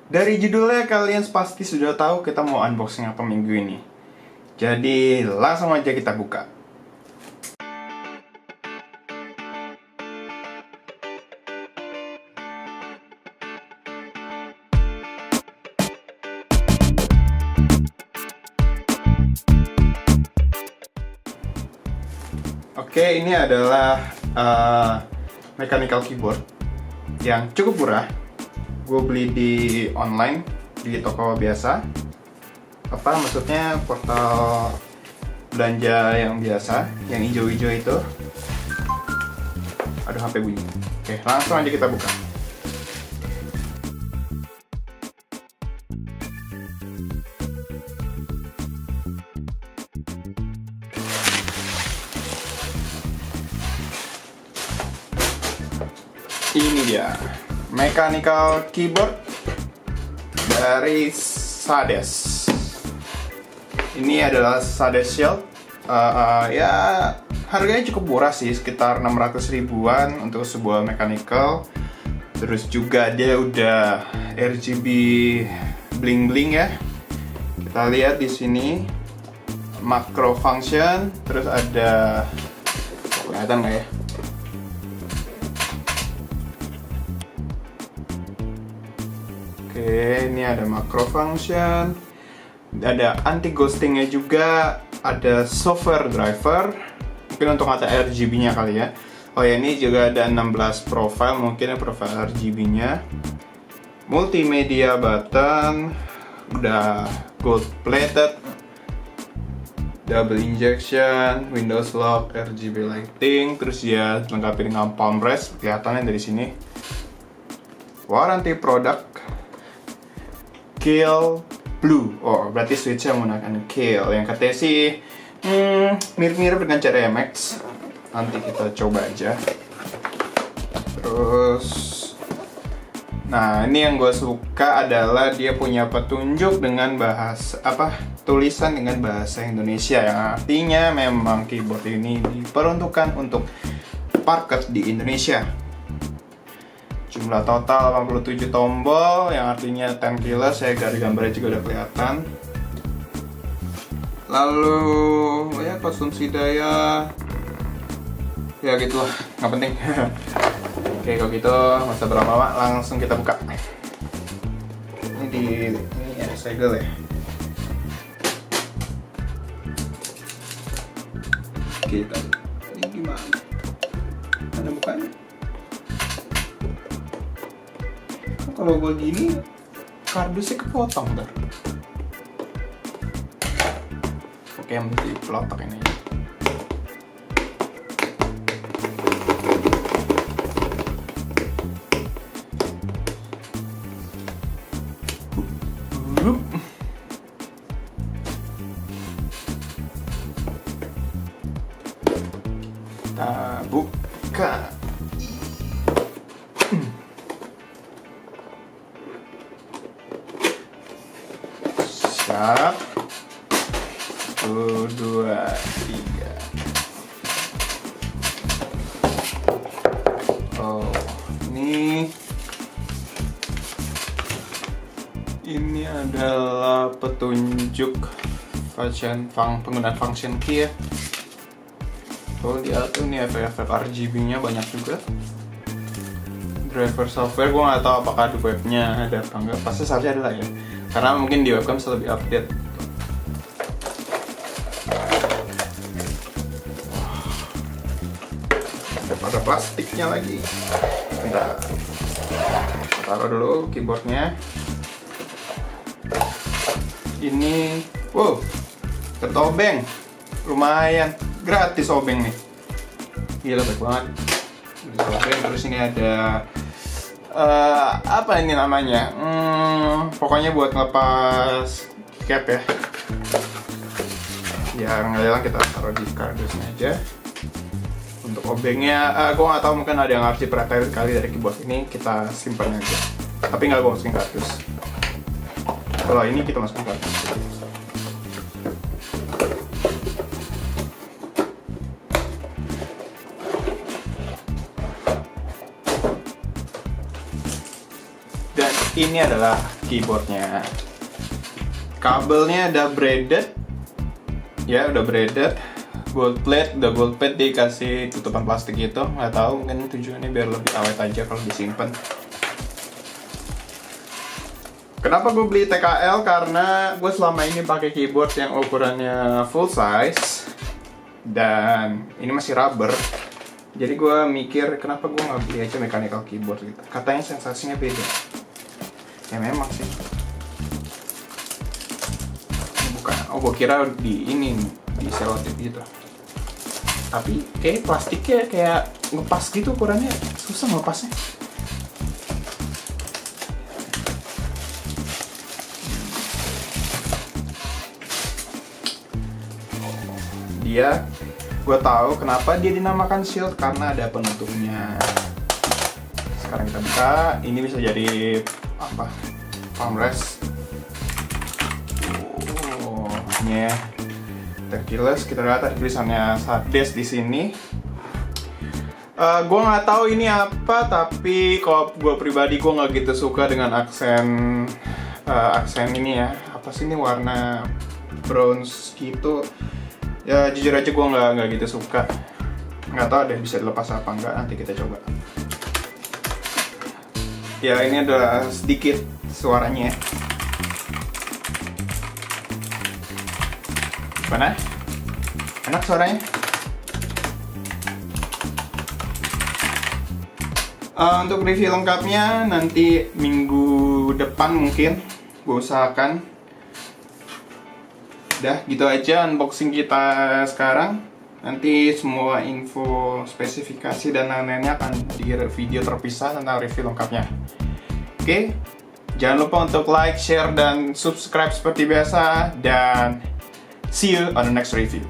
Dari judulnya kalian pasti sudah tahu kita mau unboxing apa minggu ini. Jadi langsung aja kita buka. Oke, ini adalah mechanical keyboard yang cukup murah. Gue beli di online, di toko biasa. Apa maksudnya, portal belanja yang biasa, yang hijau-hijau itu. Aduh, HP bunyi. Oke, langsung aja kita buka. Ini dia, mechanical keyboard dari Sades. Ini adalah Sades Shield. Ya harganya cukup murah sih, sekitar 600 ribuan untuk sebuah mechanical. Terus juga dia udah RGB bling bling ya. Kita lihat di sini macro function. Terus ada, kelihatan nggak ya? Oke, ini ada macro function, ada anti ghostingnya juga, ada software driver, mungkin untuk ngata RGB-nya kali ya. Oh ya, ini juga ada 16 profile, mungkin profile RGB-nya. Multimedia button, udah gold plated, double injection, Windows lock, RGB lighting, terus ya lengkapi dengan palm rest, kelihatannya dari sini. Warranty product Kailh Blue. Oh, berarti switch-nya menggunakan Kailh. Yang katanya sih mirip-mirip dengan CDMX. Nanti kita coba aja. Terus, nah ini yang gue suka adalah dia punya petunjuk dengan tulisan dengan bahasa Indonesia, yang artinya memang keyboard ini diperuntukkan untuk market di Indonesia. Jumlah total 87 tombol, yang artinya 10 keyless, saya dari gambarnya juga udah kelihatan. Lalu ya konsumsi daya, ya gitulah, nggak penting. Oke, kalau gitu masa berlama-lama, langsung kita buka. Ini ya segel ya. Kita ini gimana? Ada bukanya? Kalau gue gini, kardusnya kepotong ntar. Oke, mesti pelotok ini. Kita buka. Siap. 1, 2, 3. Oh, ini adalah petunjuk penggunaan function key ya. Oh, lihat tuh nih efek-efek RGB-nya banyak juga. Driver software, gue nggak tahu apakah di webnya ada apa enggak. Pasti seharusnya ada lah ya, karena mungkin di webcam lebih update. Ada plastiknya lagi. Bentar, taruh dulu keyboardnya. Ini, wow, tertobeng, lumayan, gratis obeng nih. Gila, baik banget. Obeng. Terus ini ada apa ini namanya? Pokoknya buat ngelepas cap ya. Ya nggak, kita taruh di kardusnya aja. Untuk obengnya, gue nggak tahu, mungkin ada yang arsip prepared kali dari keyboard ini, kita simpan aja. Tapi nggak gue masukin kardus. Kalau ini kita masukin kardus. Dan ini adalah keyboardnya. Kabelnya udah braided, ya udah braided. Gold plate, udah gold plate, dikasih tutupan plastik gitu. Nggak tahu, mungkin tujuannya biar lebih awet aja kalau disimpan. Kenapa gue beli TKL? Karena gue selama ini pakai keyboard yang ukurannya full size dan ini masih rubber. Jadi gue mikir kenapa gue nggak beli aja mechanical keyboard gitu. Katanya sensasinya beda. Ya memang sih. Bukan, oh gue kira di selotip gitu. Tapi kayak plastiknya kayak ngepas gitu, ukurannya susah ngepasnya. Gue tahu kenapa dia dinamakan shield, karena ada penutupnya. Sekarang kita buka, ini bisa jadi apa? Armrest. Oh, ini ya. Keyless, kita lihat ada tulisannya Sardes di sini. Gue nggak tahu ini apa, tapi kalau gue pribadi gue nggak gitu suka dengan aksen ini ya. Apa sih ini, warna bronze gitu. Ya jujur aja gue nggak gitu suka. Nggak tahu deh bisa dilepas apa enggak, nanti kita coba. Ya ini ada sedikit suaranya. Mana? Enak suaranya. Untuk review lengkapnya nanti minggu depan mungkin gue usahakan. Udah gitu aja unboxing kita sekarang. Nanti semua info spesifikasi dan lain-lainnya akan di video terpisah tentang review lengkapnya. Oke, jangan lupa untuk like, share, dan subscribe seperti biasa. Dan see you on the next review.